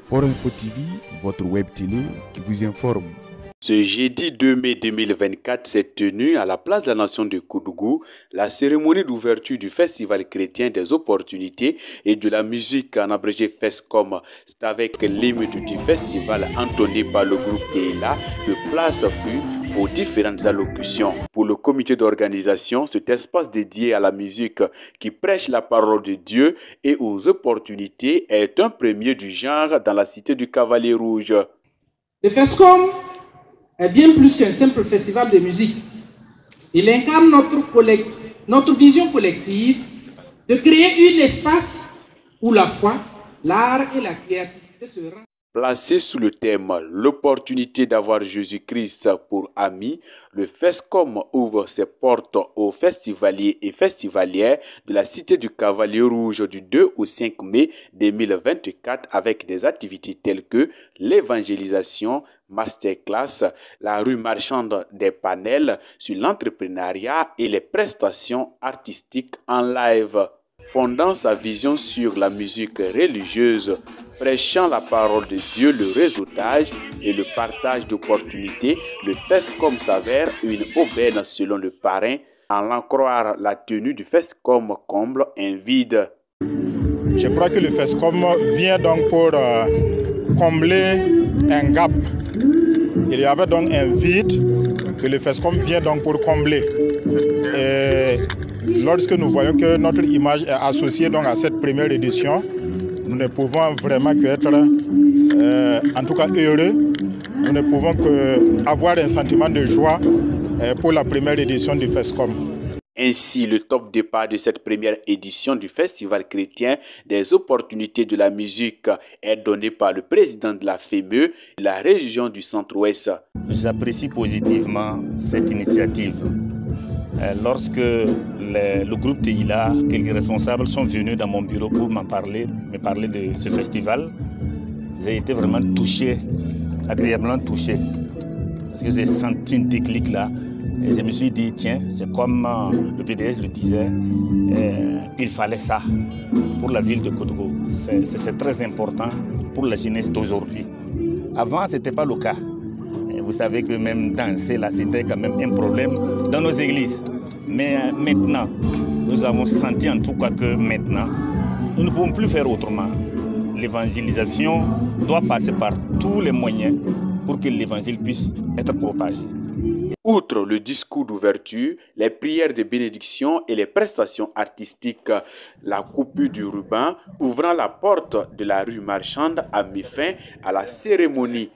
Forum Info TV, votre web télé qui vous informe. Ce jeudi 2 mai 2024 s'est tenue à la place de la Nation de Koudougou la cérémonie d'ouverture du Festival chrétien des opportunités et de la musique en abrégé FESCOM. C'est avec l'hymne du festival entonné par le groupe Teila de place fut aux différentes allocutions. Pour le comité d'organisation, cet espace dédié à la musique qui prêche la parole de Dieu et aux opportunités est un premier du genre dans la cité du Cavalier Rouge. Le FESCOM est bien plus qu'un simple festival de musique. Il incarne notre vision collective de créer un espace où la foi, l'art et la créativité se rendent. Placé sous le thème « L'opportunité d'avoir Jésus-Christ pour ami », le FESCOM ouvre ses portes aux festivaliers et festivalières de la Cité du Cavalier Rouge du 2 au 5 mai 2024 avec des activités telles que l'évangélisation, masterclass, la rue marchande des panels sur l'entrepreneuriat et les prestations artistiques en live. Fondant sa vision sur la musique religieuse, prêchant la parole de Dieu, le réseautage et le partage d'opportunités, le FESCOM s'avère une aubaine selon le parrain. En l'en croire, la tenue du FESCOM comble un vide. Je crois que le FESCOM vient donc pour combler un gap. Il y avait donc un vide que le FESCOM vient donc pour combler. Et lorsque nous voyons que notre image est associée donc à cette première édition, nous ne pouvons vraiment qu'être, en tout cas heureux. Nous ne pouvons qu'avoir un sentiment de joie pour la première édition du FESCOM. Ainsi, le top départ de cette première édition du Festival chrétien des opportunités de la musique est donné par le président de la FEME de la région du Centre-Ouest. J'apprécie positivement cette initiative. Lorsque le groupe Teila, quelques responsables sont venus dans mon bureau pour me parler de ce festival, j'ai été vraiment touché, agréablement touché. Parce que j'ai senti un déclic là. Et je me suis dit, tiens, c'est comme le PDS le disait, il fallait ça pour la ville de Koudougou. C'est très important pour la jeunesse d'aujourd'hui. Avant, ce n'était pas le cas. Et vous savez que même danser, là, c'était quand même un problème dans nos églises. Mais maintenant, nous avons senti en tout cas que maintenant, nous ne pouvons plus faire autrement. L'évangélisation doit passer par tous les moyens pour que l'évangile puisse être propagé. Outre le discours d'ouverture, les prières de bénédiction et les prestations artistiques, la coupure du ruban ouvrant la porte de la rue marchande a mis fin à la cérémonie.